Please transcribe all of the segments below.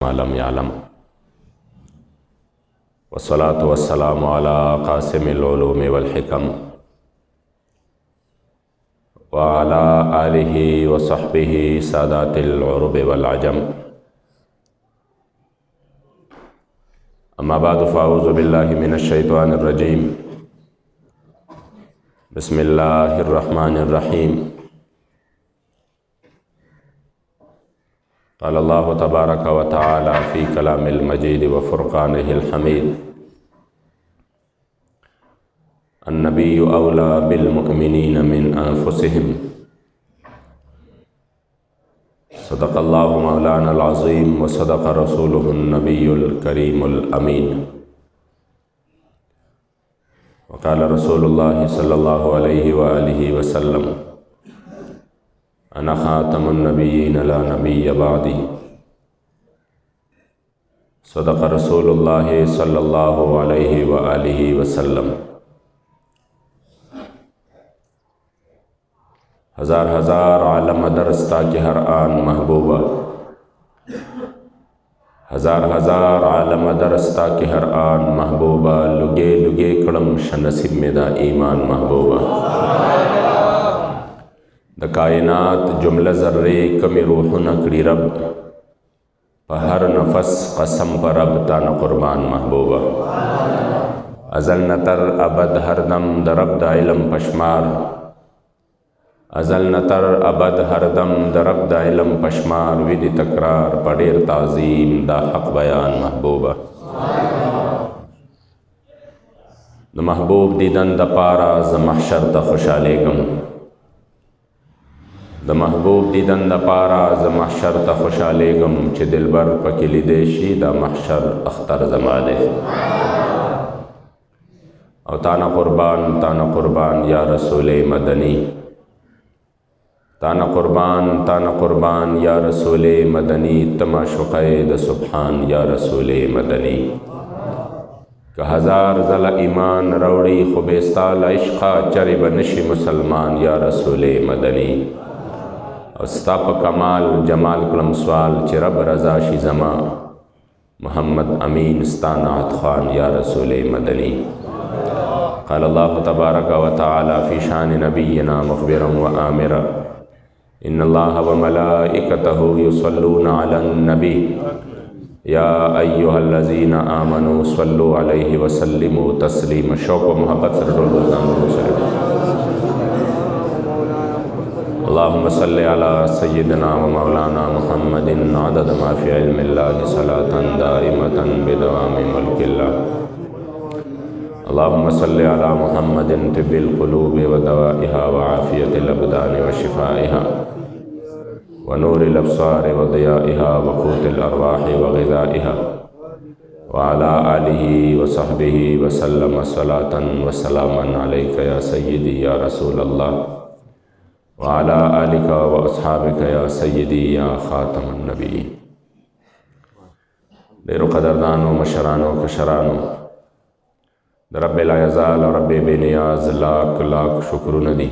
لم يعلم والصلاة والسلام على قاسم العلوم والحكم وعلى آله وصحبه سادات العرب والعجم أما بعد فأعوذ بالله من الشيطان الرجيم بسم الله الرحمن الرحيم قال الله تبارك وتعالى في كلام المجيد وفرقانه الحميد النبي أولى بالمؤمنين من أنفسهم صدق الله مولانا العظيم وصدق رسوله النبي الكريم الأمين وقال رسول الله صلى الله عليه وآله وسلم أنا خاتم النبيين لا نبي بعدي صدق رسول الله صلى الله عليه وآله وسلم ہزار ہزار عالم درستا کے ہر آن محبوبہ ہزار ہزار عالم درستا کے ہر آن محبوبہ لگے لگے کڑم شنصب میں دا ایمان محبوبہ دا کائنات جملہ ذرے کمی روح نکڑی رب پا ہر نفس قسم پر رب تانا قربان محبوبہ ازل نتر ابد ہر دم دا رب دا علم پشمار ازل نتر ابد ہر دم دا رب دا علم پشمار ویدی تکرار پڑیر تعظیم دا حق بیان محبوبہ دا محبوب دیدن دا پارا ز محشر تا خوشالے گم دا محبوب دیدن دا پارا ز محشر تا خوشالے گم چھ دلبر پکلی دیشی دا محشر اختر زمالے او تانا قربان یا رسول مدنی تانا قربان یا رسول مدنی تما شقید سبحان یا رسول مدنی کہ ہزار ذل ایمان روڑی خبیستال عشقا چرب نشی مسلمان یا رسول مدنی استاپ کمال جمال کلم سوال چی رب رضا شی زمان محمد امین استانات خان یا رسول مدنی قال اللہ تبارک و تعالی فی شان نبینا مخبرا و آمرا ان اللہ و ملائکتہ یصلون علی النبی یا ایہا الذین آمنوا صلوا علیہ وسلموا تسلیم شوق و محبت سے اللہم صلی علی سیدنا و مولانا محمد عدد ما فی علم اللہ صلاة دائمتا بدوام ملک اللہ اللہم صلی علی محمد طب القلوب و دوائها و عافیت الابدان و شفائها ونور الابصار و ضیائها و قوت الارواح و غذائها وعلى آلہ و صحبہ وسلم صلاة و سلاما علیک یا سیدی یا رسول اللہ وعلى آلک و اصحابک یا سیدی یا خاتم النبیین دیر و قدردانو مشرانو کشرانو رب لا یزال و رب بے نیاز لاکھ لاکھ شکر ندی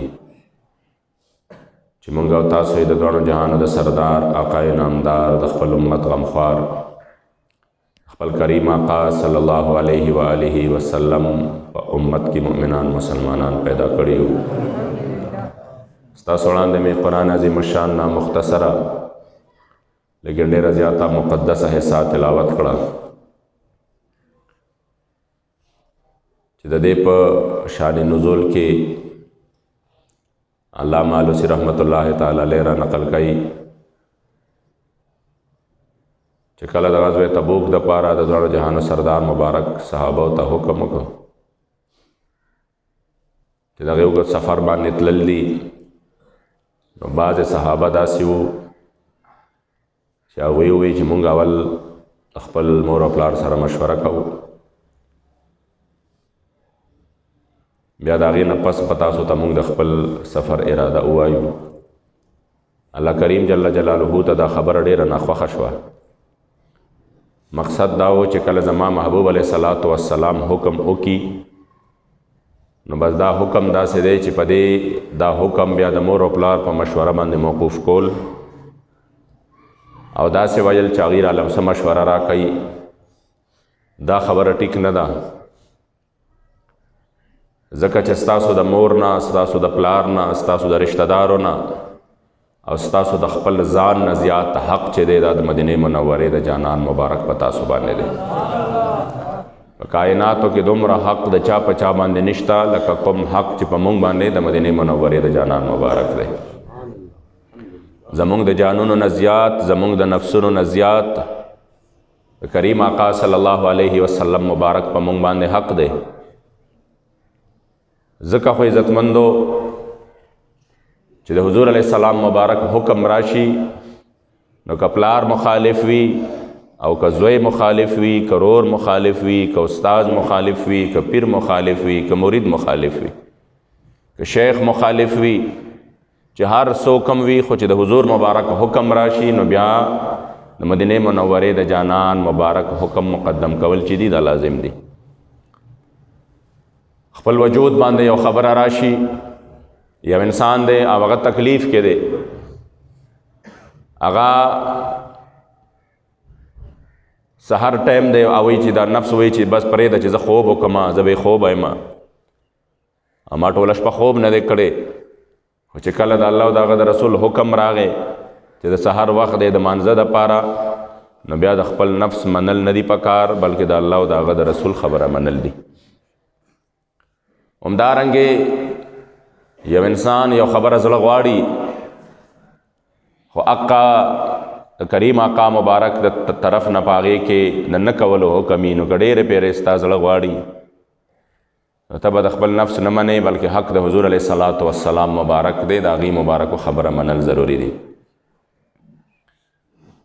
چی منگا و تاسوی دا دوانو جہانو دا سردار آقای نامدار دا خپل امت غمخوار خپل کریم آقا صلی اللہ علیہ وآلہ وسلم و امت کی مؤمنان مسلمانان پیدا کریو ستا سوڑان دے میں قرآن عظیم الشان نا مختصرہ لیکن دیر زیادہ مقدس حصہ تلاوت کڑا چی دا دے پا شان نزول کے علامہ علوسی رحمت اللہ تعالی لیرہ نقل کئی چی کل دا غزوہ تبوک دا پارا دا دوڑ جہان سردار مبارک صحابہ تا حکم کو چی دا غیوگا سفر بانی تلل دی بعض صحابہ دا سیو چی آوئی چی منگا اول اخپل مور و پلار سر مشورہ کھو بیا داغی نپس پتاسو تا مونگ دا خپل سفر ارادہ اوائیو اللہ کریم جل جلالہو تا دا خبر دیر نخوخ شوا مقصد داو چی کل زمان محبوب علیہ السلام حکم اوکی نو بس دا حکم دا سے دے چی پا دے دا حکم بیا دا مور و پلار پا مشورہ باندے موقوف کول او داسې ویل چې هغې راله څه مشوره راکوي، دا خبره ټیک نه ده. ځکه چې ستاسو د مور نه، ستاسو د پلار نه، ستاسو د رشته دارو نه او ستاسو د خپل ځان نه زیات حق چې دی دا د مدینې منورې د جانان مبارک په تاسو باندې دی. په کائناتو کې دومره حق د چا په چا باندې نشته لکه کوم حق چې په موږ باندې د مدینې منورې د جانان مبارک دی. زمونږ د جانونو نه زیات، زمونږ د نفسونو نه زیات کریم آقا صلی الله علیه وسلم مبارک په موږ باندې حق دی. ځکه خو عزتمندو چې د حضور علیه السلام مبارک حکم راشي نو که پلار مخالف وي او که زوی مخالف وي، که رور مخالف وي، که استاد مخالف وي، که پیر مخالف وي، که مرید مخالف وي، که شیخ مخالف وي، چې هر څوکم وي خو چې د حضور مبارک حکم راشي نو بیا د مدینې منورې د جانان مبارک حکم مقدم کول چې دی دا لازم دی. خپل وجود باندې یو خبره راشي، یو انسان دی او هغه تکلیف کې دی، هغه سحر ټایم دی او وایي چې دا نفس وایي چې بس پرېږده چې زه خوب وکړم، زه به خوب یم، ما ټوله شپه خوب نه دی کړی. خو چې کله د الله او د هغه د رسول حکم راغی چې د سحر وخت دی د مانځه دپاره، نو بیا د خپل نفس منل نه دي پکار بلکې د الله او د هغه د رسول خبره منل دي. همدارنګې یو انسان یو خبره زړه غواړي خو اقا د کریم آقا مبارک د طرف نه په هغې کې نه کولو حکم وي، نو که ډېرې پیرې ستا زړه غواړي نو ته به د خپل نفس نه منې بلکې حق د حضور علیه السلام مبارک دی، د هغې مبارکو خبره منل ضروري دی.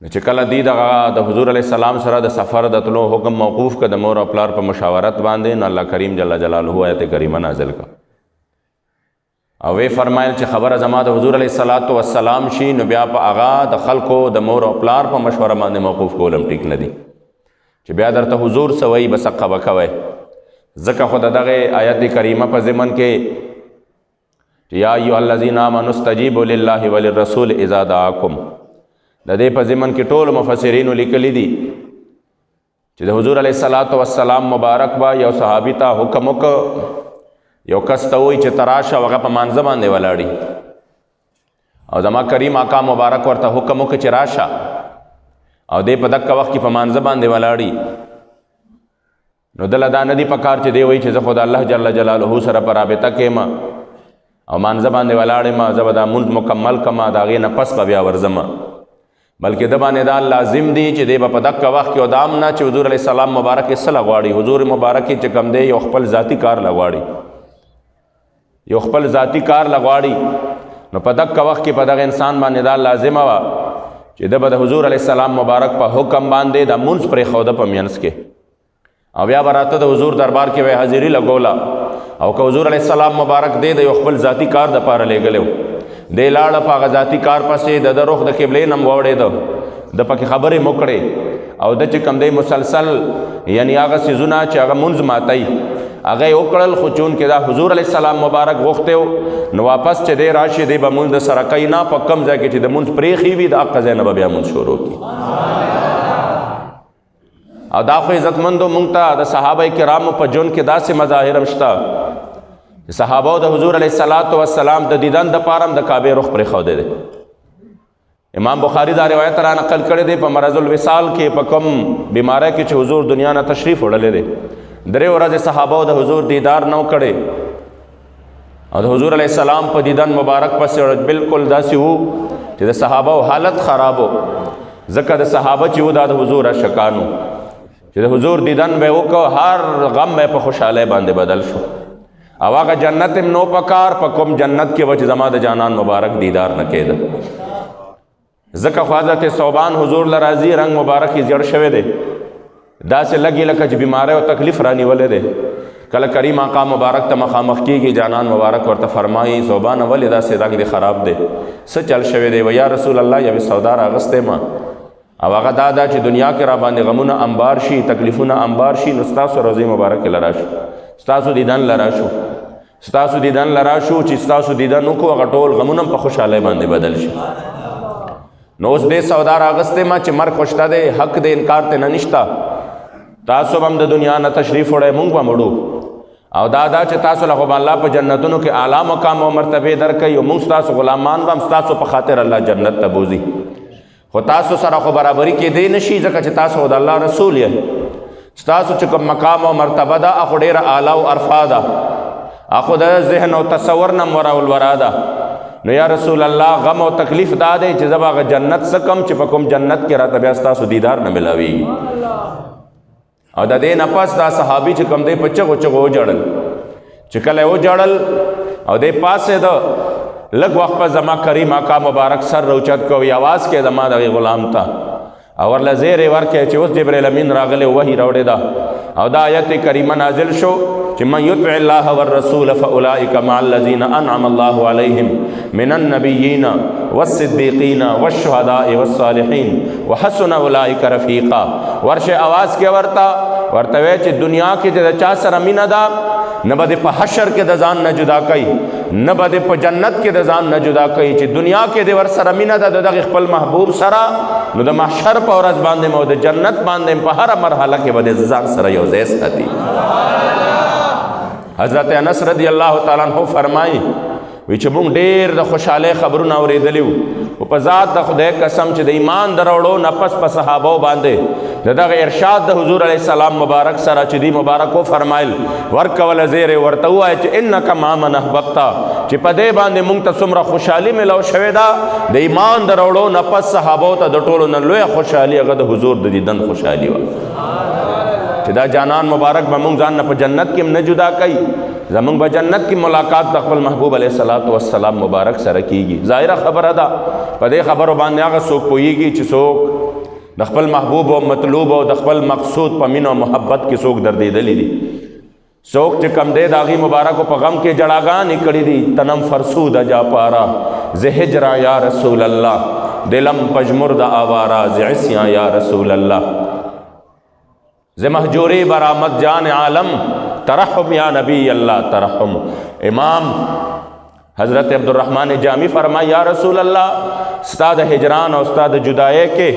نو چې کله دی د حضور علیه السلام سره د سفر د تلو حکم موقوف که د مور او پلار په مشاورت باندې، نو الله کریم جل جلاله آیت کریمه نازل کړه او وی فرمایل چې خبره زما د حضور علیه السلام شي نو بیا په هغه د خلکو د مور او پلار په مشوره باندې موقوف کولم ټیک نه دي، چې بیا درته حضور څه وایي بس هغه به کوئ. ځکه خو د دغې آیت کریمه په ضمن کې یا ایها الذین آمنوا استجیبوا لله وللرسول اذا دعاکم، د دې په ضمن کې ټول مفسرینو لیکلی دي چې د حضور علیه السلام مبارک به یو صحابي ته حکم وکړ، یو کس ته وایي چې تراشه هغه په مانځه باندې ولاړي او زما کریم آقا مبارک ورته حکم وکړ چې راشه او دی په دقه وخت کې په مانځه باندې ولاړي، نو دله دا نه دي پکار چې دی وایي چې زه خو د الله جل جلاله سره په رابطه کې یم او مانځه باندې ولاړ یم، زه به دا مونځ مکمل کړم، د هغې نه پس به بیا ورځم، بلکې د باندې دا لازم دی چې دی به په دقه وخت کې ودام نه چې حضور علیه السلام مبارک یې څه لغواړي. حضور مبارک چې کوم دی یو خپل ذاتي کار لغواړي، یو خپل ذاتی کار لغواړي، نو په دقه وخت کې په دغه انسان باندې دا لازمه وه چې د به د حضور علیه السلام مبارک په حکم باندې د مونځ پرېښوده په منځ کې او بیا به راته د حضور دربار کې به حاضري لګوله او که حضور علیه السلام مبارک دی د یو خپل ذاتی کار دپاره لیږلی و، دی لاړه په هغه ذاتي کار پسې د رخ د قبلې نه م واوړېده، د پکې خبرې م وکړې او د چې کوم دی مسلسل یعنی هغه څیزونه چې هغه مونځ ماتوي هغه یې وکړل، خو چونکې دا حضور علیه السلام مبارک غوښتی و نو واپس چې دی راشي دی به مونځ د سره کوي نه، په کوم ځای کې چې د مونځ پرېښي وي د هغه ځای نه به بیا مونځ شروع کړي. او دا خو عزتمندو مونږ ته د صحابه کرامو په ژوند کې داسې مظاهر هم شته چې صحابو د حضور علیه السلام د دیدن دپاره هم د کعبې رخ پرېښودی دی. امام بخاری دا روایت را نقل کړی دی په مرض الوصال کې په کوم بیماری کې چې حضور دنیا نه تشریف وړلی دی، 3 ورځې صحابو د حضور دیدار نه و کړی او د حضور علیه السلام په دیدن مبارک پسې بالکل داسې وو چې د صحابو حالت خراب و، ځکه د صحابه چې و دا د حضور عاشقانو چې د حضور دیدن به وکړو هر غم به په خوشحالۍ باندې بدل شو او هغه جنت هم نو پکار په کوم جنت کې و چې زما د جانان مبارک دیدار نه کېده. ځکه خو حضرت صوبان حضور له راځي رنګ مبارک یې زیړ شوی دی، داسې لګي لکه چې بیماری او تکلیف رانیولی دی. کله کریم آقا مبارک ته مخامخ کېږي جانان مبارک ورته فرمایي صوبانه ولې داسې رنګ دی خراب دی، څه چل شوی دی؟ و یا رسول الله یوې سودا راغستی ما او هغه دا ده چې دنیا کې را باندې غمونه انبار شي، تکلیفونه انبار شي، نو ستاسو روضې مبارکې له راشو، ستاسو دیدن له راشو، ستاسو دیدن له راشو چې ستاسو دیدن وکړو هغه ټول غمونه په خوشحالۍ باندې بدل شي. نو اوس دې سودا راغستې ما چې مرګ خوشته دی حق د انکار ته نه نشته تاسو به هم د دنیا نه تشریف وړئ موږ به مړو او دا چې تاسو له خو به الله په جنتونو کې اعلی مقام او مرتبې درکوي او موږ ستاسو غلامان به هم ستاسو په خاطر الله جنت ته بوځي خو تاسو سره خو برابري کېدی نه شي ځکه چې تاسو د الله رسول یې ستاسو چې کوم مقام او مرتبه ده هغه ډېره اعلی او ارفع ده هغه د ذهن او تصور نه ورا الورا ده نو یا رسول الله غم او تکلیف دا دی چې زه به هغه جنت څه کم چې په کوم جنت کې راته بیا ستاسو دیدار نه ملاویږي او د دې نه پس دا صحابي چې کوم دی په چغو چغو وجړل چې کله یې وجړل او دی پاسېده لږ وخت په زما کریم آقا مبارک سر روچت کو وی آواز کې زما دغې غلام ته او ورله زیرې ورکړې چې اوس جبریل امین راغلی وحی راوړې ده او دا آیت کریمه نازل شو چې من یطع الله والرسول فاولئک مع الذین انعم الله علیهم من النبیین والصدیقین والشهداء والصالحین وحسن اولئک رفیقا ورشه آواز کې ورته وی چې دنیا کې چې د چا سره مینه ده نه به په حشر کې د ځان نه جدا کوي نه به په جنت کې د ځان نه جدا کوي چې دنیا کې د ور سره مینه ده د دغه خپل محبوب سره نو د محشر په ورځ باندې مو د جنت باندې په هر مرحله کې به د ځان سره یو ځای ساتي حضرت انس رضی الله تعالی عنہ فرمایي وی چې موږ ډېر د خوشحاله خبرونه اورېدلي وو او په ذات د خدای قسم چې د ایمان دروړو نفس په صحابو باندې د دغه ارشاد د حضور علیه السلام مبارک سره چې دی مبارک فرمایل ورکول زیره ورته وایي چې انک ما من احببت چې په دې باندې موږ ته څومره خوشحالي ملو شوې ده د ایمان دروړو نفس صحابو ته د ټولو نه لویه خوشحالي هغه د حضور د دیدن خوشحالي وه چې دا جانان مبارک به موږ ځان نه په جنت کې هم نه جدا کوي زمونږ به جنت کې ملاقات د خپل محبوب علیه السلام مبارک سره کیږي ظاهره خبره ده په دې خبرو باندې هغه څوک پوهیږي چې څوک د خپل محبوب او مطلوب او د خپل مقصود په مینه او محبت کې څوک دردېدلی دي څوک چې کم دی د هغې مبارکو په غم کې جړاګانې کړي دي تنم فرسود جا پارا ز هجرا یا رسول الله دلم پژمر د آوارا ز عصیاں یا رسول الله ز مهجوری برآمد جان عالم ترحم یا نبی اللہ ترحم امام حضرت عبدالرحمن جامی فرمائی یا رسول اللہ استاد ہجران اور استاد جدائے کے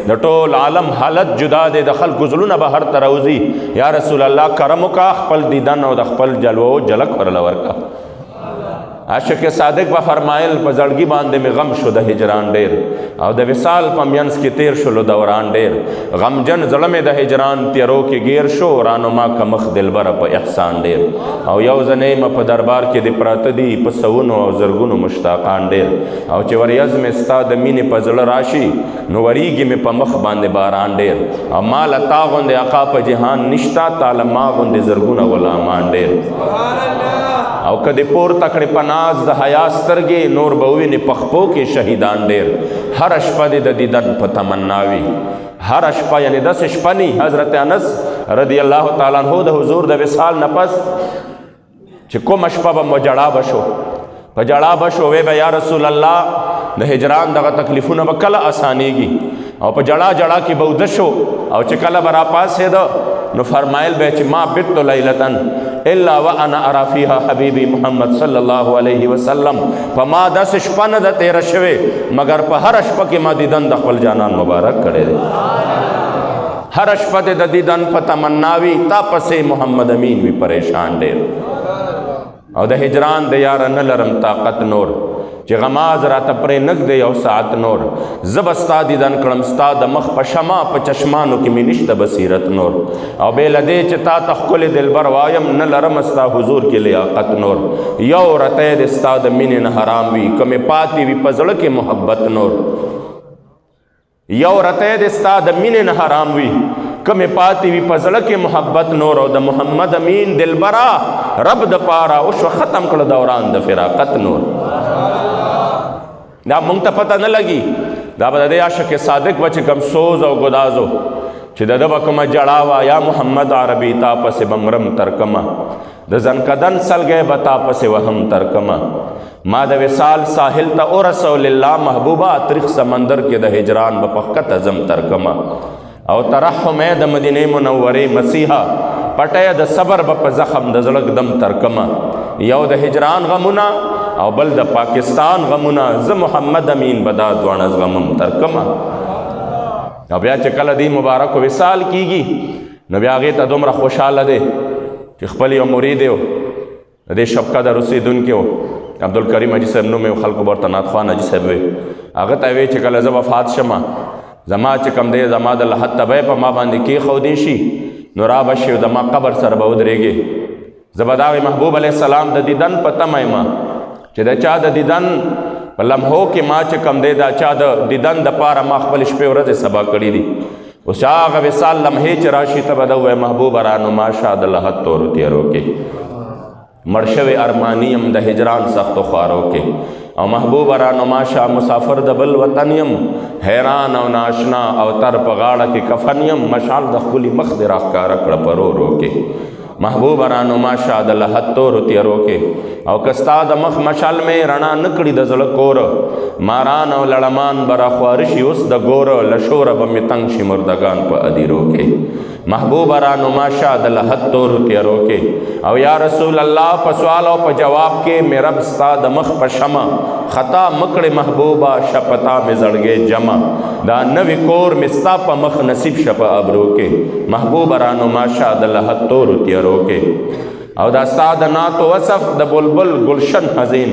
د ټول عالم حالت جدا دے د خلق زلون بہر تروزی یا رسول اللہ کرم کا خپل دیدن او د خپل جلوو جلک ورلور کا عاشق صادق با فرمایل په زړګي باندې می غم شو د هجران ډیر او د وصال په مینس کې تیر شلو دوران ډیر غمجن زړه مې د هجران تیرو کې گیر شو رانو ما کا مخ دلبر په احسان ډیر او یو ځنې م په دربار کې د پراته دی په سونو او زرګونو مشتاقان ډیر او چې وریاز مې ستا د مینې په زړه راشي نو وریږي مې په مخ باندې باران ډیر او مال تا غوندې آقا په جهان نشتا تعالی ما غوندې زرګونه غلامان ډیر او کدی پور تکړه پناز د حیا سترګې نور بوي نه پخپو کې شهیدان ډیر هر شپه د دیدن په تمناوي هر شپه یعنی 10 شپنی حضرت انس رضی الله تعالی عنہ د حضور د وصال نفس چې کوم شپه به مجړا بشو په جړا بشو وی به یا رسول الله د هجران دغه تکلیفونه به کله اسانيږي او په جړا جړا کې به ودشو او چې کله برا پاسې ده نو فرمایل به چې ما بت لیلتن الا وانا ارى فيها حبيبي محمد صلی الله علیه وسلم فما 10 شپه نه د تیر شوه مگر په هر شپه کې ما دیدن د خپل جانان مبارک کړي دي هر شپه د دیدن په تمناوي تا پسې محمد امین وی پریشان ډیر او د هجران د یار نه لرم طاقت نور چې غماز را تپرې نګ دی او ساعت نور زبستا دیدن کړم ستا د مخ په شمع په چشمانو کې مې نشته بصیرت نور او بې له دې چې تا ته ښکلې دلبر وایم نه لرم ستا حضور کې لیاقت نور یو رتی د ستا د مینې نه حرام وي کمې پاتې وي په زړه کې محبت نور یو رتی د ستا د مینې نه حرام وي کمې پاتې وي په زړه کې محبت نور او د محمد امین دلبرا رب د پاره اوشو ختم کړه دوران د فراقت نور دا مونږ ته پته نه لګي دا به د عاشق صادق به چې کم سوز او ګدازو چې د ده به کومه جړا وه یا محمد عربي تا پسې به مرم ترکمه د زنکدن سلګی به تا پسې وهم ترکمه ما د وصال ساحل ته ورسو لله محبوبه تریخ سمندر کې د هجران به په ښکته ځم ترکمه او ترحم د مدینې منورې مسیحا پټه د صبر به په زخم د زړه دم ترکمه یو د هجران غمونه او بل د پاکستان غمونه زه محمد امین به دا دواړه زغمم تر کومه. او بیا چې کله دی مبارک وصال کیږي نو بیا هغې ته دومره خوشحاله دی چې خپل یو مرید یو د دې شبقه د اوسېدونکی و عبدالکریم حاجي صاحب نوم یې خلکو به ورته نعتخوان حاجي صاحب وی. هغه ته وی چې کله زه وفات شمه زما چې کوم دی زما د لحد تبی په ما باندې کېښودی شي نو را به شي زما قبر سره به ودرېږې. زه به د هغې محبوب علیه السلام د دیدن په تمه یم چې د چا د دیدن په لمحو کې ما چې کوم دی د چا د دیدن دپاره ما خپل شپې ورځې سبا کړي دي. اوس چې هغه وصال لمحې چې راشي ته به ده ووایه محبوبه رانو ماشه د لحد تورو تیارو کې مړ شوی ارماني یم د هجران سختو خوارو کې او محبوبه رانو ماشه مسافر د بل وطن یم حیران او ناشنا او تر په غاړه کې کفن یم مشال د ښکلي مخ دې راښکاره کړه په رو کې محبوب رانو ماشه د لحد تورو تیارو کې او که ستا د مخ مشال مې رڼا نه کړي د زړه کور ماران او لړمان به راخواره شي اوس د ګوره له شوره به مې تنګ شي مردگان په ادیرو کې محبوب رانو ماشه د لحد تورو تیارو کې او یا رسول الله په سوال او په جواب کې مې رب ستا د مخ په شمع خطا مکړې محبوبه شپتا مې زړګې جمع دا نوی کور مې ستا په مخ نصیب شه په ابرو کې محبوب رانو ماشه د لحد تورو تیارو کې او دا ستا د نعت و وصف د بلبل گلشن حزین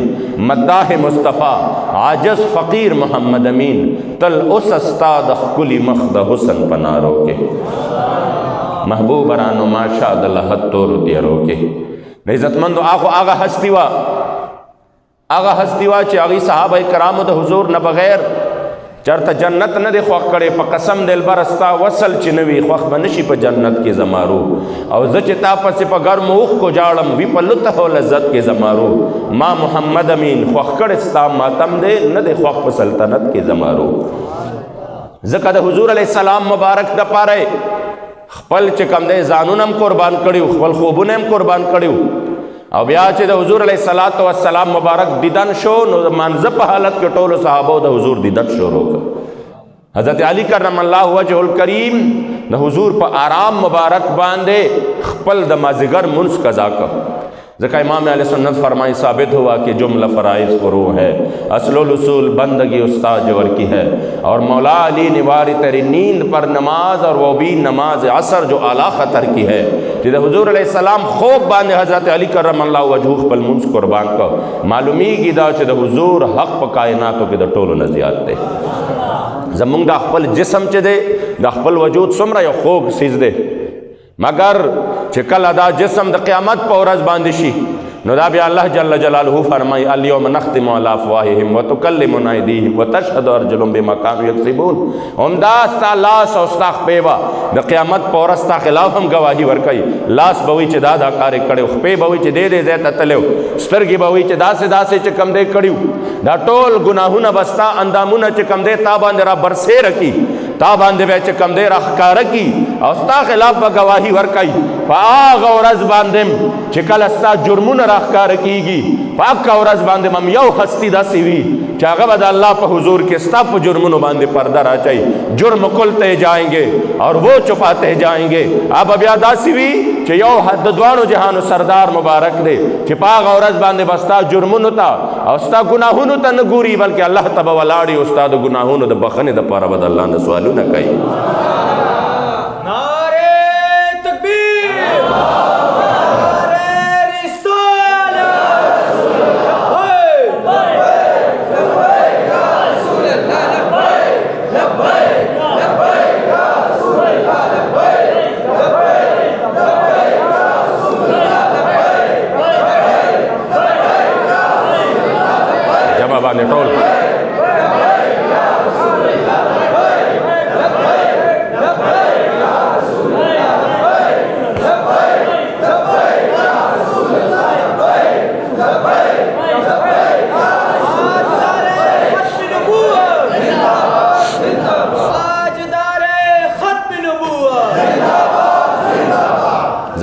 مداح مصطفیٰ عاجز فقیر محمد امین تل اس ستا د ښکلي مخ د حسن په نارو کې محبوب رانو ماشه د لحد تورو تیارو کې عزتمندو هغه هستی وا چې هغې صحابه کرامو د حضور نه بغیر چرته جنت نه دی خوښ کړی په قسم دلبر ستا وصل چې نه وي خوښ به نشي په جنت کې زمارو او زه چې تا پسې په ګرمو اوښکو جاړم وي په لطف او لذت کې زمارو ما محمد امین خوښ کړی ستا ماتم دی نه دی خوښ په سلطنت کې زمارو ځکه د حضور علیه السلام مبارک دپاره خپل چې کوم دی ځانونه هم قربان کړي خپل خوبونه هم قربان کړي او بیا چې د حضور علیه السلام مبارک دیدن شو نو د منځه په حالت کې ټولو صحابو د حضور دیدن شروع کړ حضرت علی کرم الله وجه الکریم د حضور په آرام مبارک باندې خپل د مازدیګر منځ قضا کړ ذکر امام علیہ سنت فرمائی ثابت ہوا کہ جملہ فرائض فروع ہے اصل الاصول بندگی استاد جور کی ہے اور مولا علی نواری تیری نیند پر نماز اور وہ بھی نماز عصر جو اعلیٰ خطر کی ہے جدہ حضور علیہ السلام خوب باندے حضرت علی کرم اللہ وجہوخ پل منس قربان کا معلومی کی دا چدہ حضور حق پا کائناتو کی دا ٹولو نزیاد دے زمونگ دا خپل جسم چے دے دا خپل وجود سمرا یا خوب سیز دے مگر چې کله دا جسم د قیامت په ورځ باندې شي نو دا بیا الله جل جلاله فرمایي الیوم نختم علی افواههم وتکلمنا ایدیهم وتشهد ارجلهم بما كانوا یکسبون همدا ستا لاس او ستا خپې به د قیامت په ورځ ستا خلاف هم گواهي ورکوي لاس به وایي چې دا کار یې کړی خپې به وایي چې دې ځای ته تللی سترګې به وایي چې داسې چې کم دی کړي دا ټول ګناهونه به ستا اندامونه چې کم دی تا باندې را برسېره کي تا باندې به چې کم دی را ښکاره کي او ستا خلاف به گواهي ورکوي په هغه ورځ باندې چې کله ستا جرمونه راښکاره کیږي په هغه ورځ باندې هم یو هستی داسې وي چې هغه به د الله په حضور کې ستا په جرمونو باندې پرده راچوي جرم کھلتے جائیں گے اور وہ چھپاتے جائیں گے اب بیا داسې وي چې یو د دواړو جهانو سردار مبارک دی چې په هغه ورځ باندې به ستا جرمونو ته او ستا ګناهونو ته نه ګوري بلکې الله ته به ولاړي او ستا د ګناهونو د بخښنې دپاره به د الله نه سوالونه کوي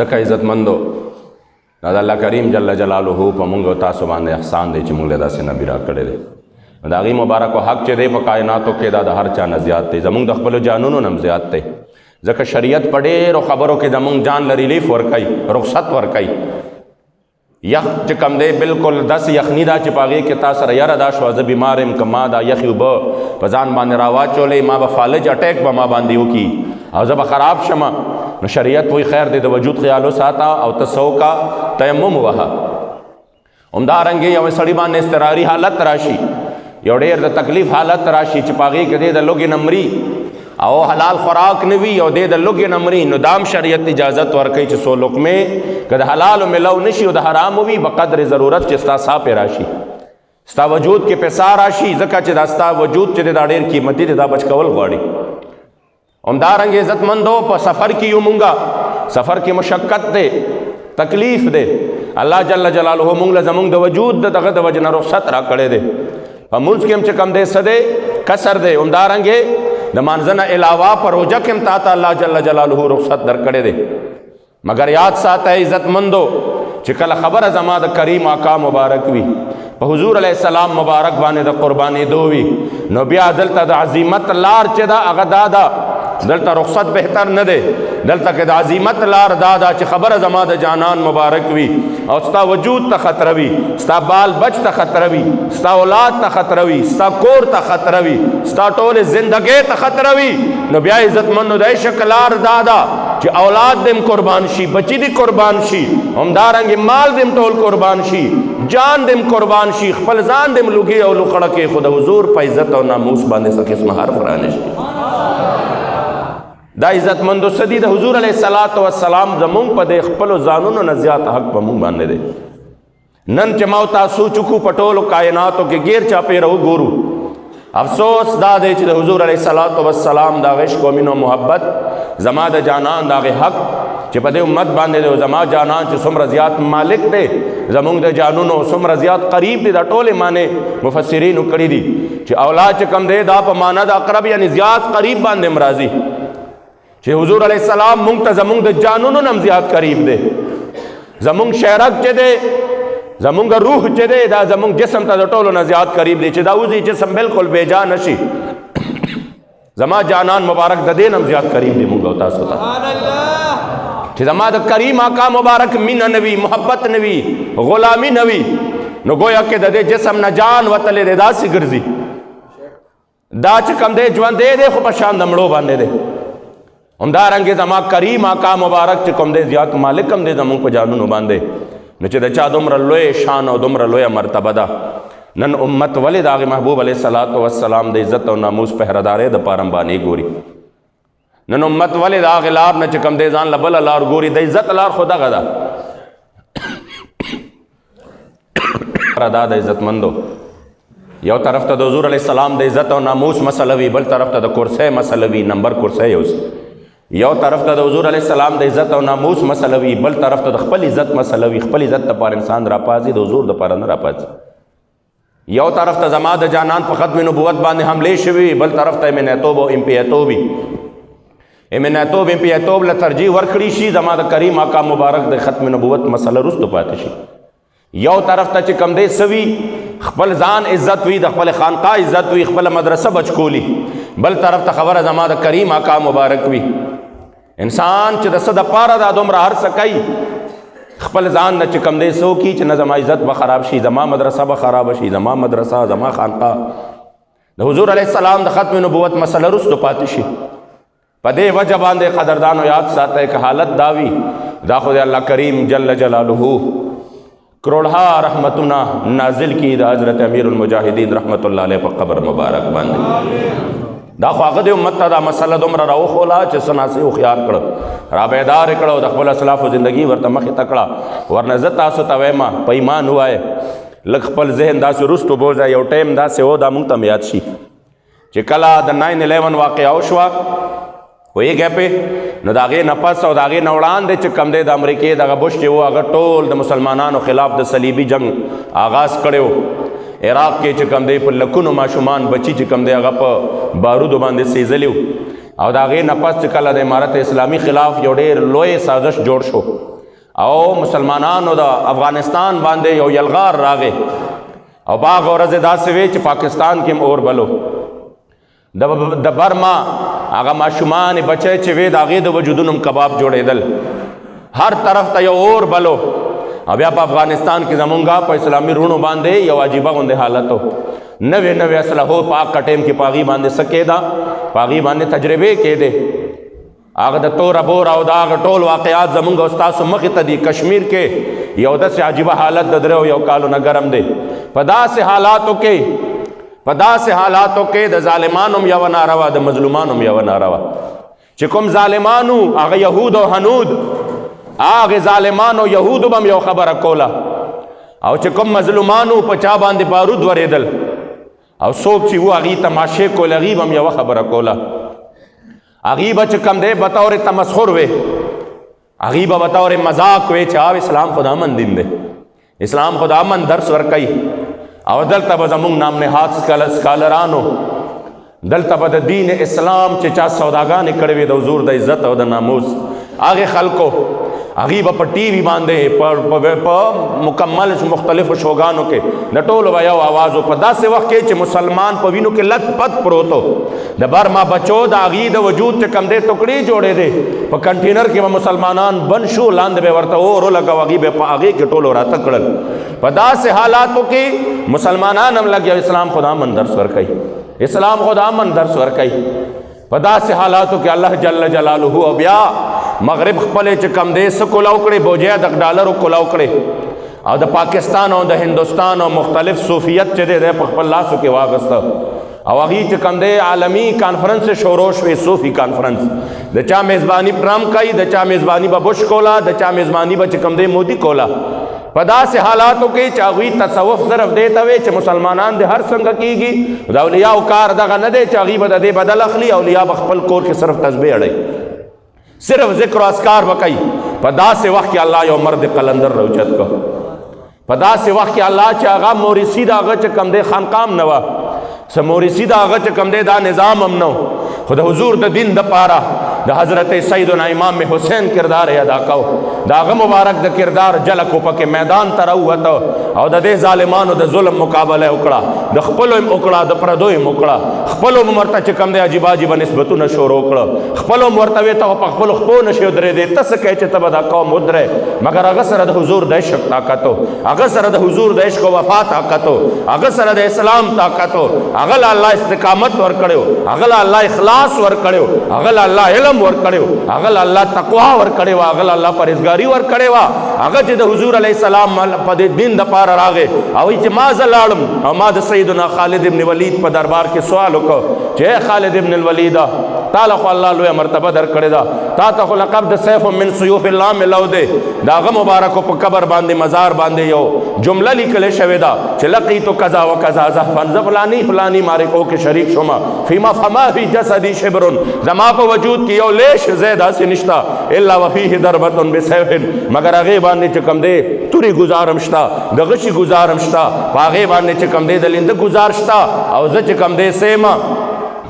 ځکه عزتمندو دا د الله کریم جل جلاله په موږ او تاسو باندې احسان دی چې موږ له داسې نبي راکړی دی د هغې مبارکو حق چې دی په کائناتو کې دا د هر چا نه زیات دی زموږ د خپلو جانونو نه هم زیات دی ځکه شریعت په ډېرو خبرو کې زموږ جان له ریلیف ورکوي رخصت ورکوي یخ چې کوم دی بالکل داسې یخني دا چې په هغې کې تا سره یره دا شوه زه بیمار یم که ما دا یخې اوبه په ځان باندې راواچولې ما به فالج اټیک به ما باندې وکړي او زه به خراب شمه. نو شریعت وایي خیر دی د وجود خیال وساته او ته څه وکړه تیمم ووهه. همدارنګې یو سړي باندې اضطراري حالت راشي، یو ډېر د تکلیف حالت راشي چې په هغې کې دی د لوږې نه مري او حلال خوراک نه وي او دی د لوږې نه مري، نو دام شریعت اجازت ورکوي چې څو لقمې که د حلالو ملو نشي او د حرامو وي په قدر ضرورت چې ستا ساه پې راشي، ستا وجود کې پیسا راشي، ځکه چې دا ستا وجود چې دی دا ډېر قیمتي دی، دا بچ کول غواړي. همدارنګې عزتمندو په سفر کې یو مونږه سفر کې مشقت دی، تکلیف دی، الله جل جلاله مونږ له زمونږ د وجود د دغه د وجې نه رخصت را کړی دی. په مونځ کې هم چې کم دی څه دی کسر دی. همدارنګې د مانځه نه علاوه په روژه کې هم تا ته الله جل جلاله رخصت در کړی دی. مگر یاد ساته عزتمندو چې کله خبره زما د کریم آقا مبارک وي، په حضور علیہ السلام مبارک باندې د قربانېدو وي، نو بیا دلته د عظیمت لار چې دا هغه دا ده، دلته رخصت بهتر نه دی، دلته کې د عظیمت لار دا ده چې خبره زما د جانان مبارک وي او ستا وجود ته خطره وي، ستا بال بچ ته خطره وي، ستا اولاد ته خطره وي، ستا کور ته خطره وي، ستا ټولې زندګۍ ته خطره وي، نو بیا عزتمندو د عشق لار دا ده چې اولاد دم قربان شي، بچی دی قربان شي، همدارنګې مال دم ټول قربان شي، جان دم قربان شي، خپل ځان دم لوګي او لوخړه کې خود حضور په عزت او ناموس باندې څه قسمه حرف رانشي. دا عزتمندو صدی د حضور علیہ السلام زمونږ په د خپلو ځانونو نه زیات حق په مونږ باندې دی. نن چې ما او تاسو چکو په ټولو کائناتو کې غیر چاپېره وګورو، افسوس دا دی چې د حضور علیہ السلام د هغه عشق او مینه او محبت زما د جانان د هغې حق چې په دې امت باندې دی، زما جانان چې څومره زیات مالک دی، زمونږ د جانونو څومره زیات قریب دی، دا ټولې معنی مفسرینو کړي دي چې اولاد چې کم دی دا په معنی د اقرب یعنی زیات قریب باندې مرازي، چې حضور علیہ السلام مونږ ته زمونږ د جانونو نم زیات قریب دی، زمونږ شهرت چې دی، زمونږ روح چې دی، دا زمونږ جسم ته د ټولو نه زیات قریب دی، چې دا وځي جسم بالکل بے جان نشي، زما جانان مبارک د دې نم زیات قریب دی مونږ او تاسو ته، چې زما د کریم آقا مبارک مینه نوي، محبت نوي، غلامی نوي، نو گویا کې د دې جسم نه جان وتلی دی، داسې ګرځي، دا چې کم دی ژوندی دی خو په شان د مړو باندې دی. همدارنګې زما کریم آقا مبارک چې کوم دی زیات مالک هم دی زمونږ په جانونو باندې، نو چې د چا دومره لوی شان او دومره لویه مرتبه ده، نن امت ولې د هغې محبوب علیه السلام د عزت او ناموس پهردارۍ دپاره باندې ګوري، نن امت ولې د هغې لار نه چې کوم دی ځان له بله لار ګوري، د عزت لار خو دغه ده. دا د عزتمندو یو طرف ته د حضور علیه السلام د عزت او ناموس مسله وي، بل طرف ته د کرسۍ مسله وي، نمبر کرسۍ یو طرف ته د حضور علیه السلام د عزت او ناموس مسله وي، بل طرف ته د خپل عزت مسله وي، خپل عزت دپاره انسان راپاڅي، د حضور دپاره نه راپاڅي. یو طرف ته زما د جانان په ختم نبوت باندې حملې شوي، بل طرف ته امینیتوب او امپیتوب وي، امینیتوب امپیتوب له ترجیح ورکړي شي، زما د کریم آقا مبارک د ختم نبوت مسله رستو پاتې شي. یو طرف ته چې کم دی سوي خپل ځان عزت وي، د خپل خانقاه عزت وي، خپل مدرسه بچکولی، بل طرف ته خبره زما د کریم آقا مبارک وي. انسان چې د څه دپاره دا دومره هر څه کوي، خپل ځان نه چې کم دی څه وکړي چې نه زما عزت به خراب شي، زما مدرسه به خرابه شي، زما مدرسه زما خانقاه د حضور علیه السلام د ختم نبوت مسله رستو پاتې شي. په دې وجه باندې قدردانو یاد ساتئ که حالت دا وي، دا خو د الله کریم جل جلاله کروڑها رحمتونه نازل کی د حضرت امیر المجاهدین رحمت الله علیه په قبر مبارک باندې. دا خو هغه د امت ته دا مسله دومره راوښوله چې څه ناسې هوښیار کړه، را بیدار یې کړه او د خپلو اسلافو زندګي ورته مخې ته کړه. ورنه زه تاسو ته وایم په ایمان ووایه، لږ خپل ذهن داسې رستو بوځه، یو ټایم داسې و دا موږ ته هم یاد شي چې کله د 9/11 واقعه وشوه پوهېږئ پې، نو د هغې نه پس او د هغې نه وړاندې چې کوم دی د امریکې دغه بش چې و هغه ټول د مسلمانانو خلاف د صلیبي جنګ آغاز کړی و. عراق کې چې کوم دی په لکونو ماشومان بچي چې کوم دی هغه په بارودو باندې سیزلي و، او د هغې نه پس چې کله د امارت اسلامي خلاف یو ډېر لوی سازش جوړ شو او مسلمانانو د افغانستان باندې یو یلغار راغی، او باغ ورځې داسې وې چې پاکستان کې هم اور بلو. د برما هغه ماشومان بچی چې وې د هغې د وجودونو کباب جوړېدل، هر طرف ته یو اور بلو. بیا په افغانستان کې زمونږه په اسلامي رونو باندې یو عجیبه غوندې حالت و. نوې اسلحو په هغه ټیم کې په هغې باندې څه کېده، په هغې باندې تجربې کېدې. هغه د توره بور او د هغه ټول واقعات زمونږ او ستاسو مخې ته دي. کشمیر کې یو داسې عجیبه حالت د 3 کالو نه ګرم دی. په داسې حالاتو کې د ظالمانو هم یوه ناروا، د مظلومانو هم یوه ناروا. چې کوم ظالمانو هغه یهود او هنود، هغه ظالمانو یهودو به هم یو خبره کوله، او چې کوم مظلومانو په چا باندې بارود ورېدل او څوک چې و هغې تماشې کول، هغې به هم یوه خبره کوله. هغې به چې کوم دی بطور تمسخر وې، هغې به بطور مذاق وې چې اسلام خو د امن دین دی، اسلام خو د امن درس ورکوي. او دلته به زمونږ نام نهاد سکالرانو، دلته به د دین اسلام چې چا سوداګانې کړې وې د حضور د عزت او د ناموس، هغې خلکو هغې به په ټي وي باندې په مکمل مختلفو شوګانو کې د ټولو به یو آواز و. په داسې وخت کې چې مسلمان په وینو کې لت پت پروت و، د برما بچو د هغې د وجود چې کم دی ټکړې جوړې دی، په کنټینر کې به مسلمانان بند شو، لاندې به ورته اور ولګو، هغې به په هغې کې ټولو راته کړل. په داسې حالاتو کې مسلمانان هم لګیا اسلام خدا من درس ورکوي، اسلام خدا من درس ورکوي. په داسې حالاتو کې الله جل جلاله او بیا مغرب خپلې چې کم دی څه کولاو کړې، بوجیا د ډالرو کولاو کړې، او د پاکستان او د هندوستان او مختلف صوفیت چې دی په خپل لاسو کې واغسته، او هغې چې کم دی عالمي کانفرنس شروع شوې، صوفي کانفرنس. د چا میزباني ټرمپ کوي، د چا میزباني به بش کوله، د چا میزباني به چې کم دی مودي کوله. په داسې حالاتو کې چې هغوی تصوف صرف دې ته وی چې مسلمانان د هر څنګه کېږي، د اولیاو کار دغه نه دی چې هغوی به د دې بدل اخلي. اولیاء به خپل کور کې صرف تسبیح اړوي، صرف ذکر و اذکار وکړي. په داسې وخت کې الله یو مرد قلندر راوچت کړ. په داسې وخت کې الله چې هغه مورثي د هغه چې کم دی خانقام نه وه، څه مورثي د هغه چې کم دی دا نظام هم نه و، خو د حضور د دین دپاره د حضرت سیدنا امام حسین کردار ادا کو. د هغه مبارک د کردار جلک پکې میدان ته راووته او د دې ظالمانو د ظلم مقابله وکړه، د خپلو هم وکړه، د پردو هم وکړه. خپلو هم ورته چې کم دی عجیبه عجیبه نسبتونه شروع کړه، خپلو هم ورته وې ته په خپلو خپو نشې ودرېدې، ته څه کوې چې ته به دا قوم ودرې. مګر هغه سره د حضور د عشق طاقت و، هغه سره د حضور د عشق و وفا طاقت و، هغه سره د اسلام طاقت و، هغه له الله استقامت ورکړی، هغه له الله اخلاص ورکړی، هغه له الله علم ورکړی، هغه له الله تقوا ورکړی، هغه له الله پرهیزګاري ورکړی. هغه چې د حضور علیه السلام په دې دین دپاره راغی او چې ما زه لاړم او ما د سیدنا خالد ابن ولید په دربار کې سوال وکړ چې اے خالد ابن الولید، تا له خو الله لویه مرتبه درکړې ده، تا ته خو لقب د سیف من سیوف الله ملو دی. د هغه مبارکو په قبر باندې مزار باندې یو جمله لیکلې شوې ده چې لقیتو کذا و کذا زحفا، زه فلانی معرکو کې شریک شوم، فیما فما فی جسدی شبر، زما په وجود کې یو لیش زی داسې نشته الا وفیه ضربة بسیف، مگر هغې باندې چې کوم دی تورې ګزارم شته، د غشي ګزارم شته، په هغې باندې چې کوم دی د لنده ګزار شته، او زه چې کوم دی سیمه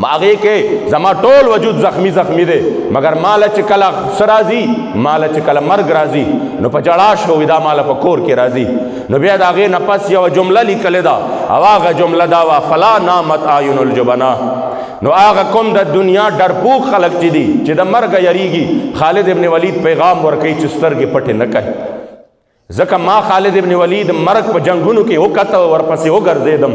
هغې کې زما ټول وجود زخمی دی. مگر ماله چې کله څه راځي، ماله چې کله مرګ راځي نو په جړا شوي دا ماله په کور کې راځي. نو بیا د هغې نه پس یوه جمله لیکلې ده او هغه جمله دا وه فلا نامت اعین الجبنا. نو هغه کوم د دنیا ډرپوک خلک چې دي چې د مرګه یریږي، خالد ابن ولید پیغام ورکوي چې سترګې پټې نه کوي. ځکه ما خالد ابن ولید مرګ په جنگونو کې وکته، ورپسې وګرځېدم،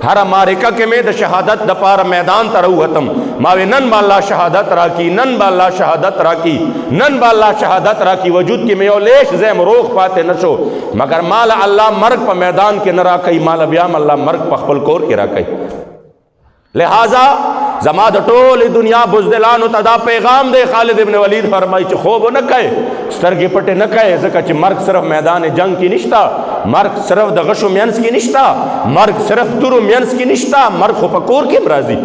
هره معرکه کې مې د شهادت دپاره میدان ته راووتم. ما وی نن به الله شهادت راکړي، نن به الله شهادت راکړي، نن به الله شهادت راکړي. وجود کې مې یو لیش زیم روغ پاتې نه شو، مګر مال الله مرګ په میدان کې نه راکوي، مال بیا هم الله مرګ په خپل کور کې راکوي. لہذا زما د ټولې دنیا بزدلانو ته دا پیغام دی. خالد ابن ولید فرمایي چې خوب نه کوي، سترګې پټې نه کوي، ځکه چې مرګ صرف میدان جنگ کې نشته، مرګ صرف د غشو مینس کې نشته، مرګ صرف تورو مینس کې نشته، مرګ خو په کور کې هم راځي،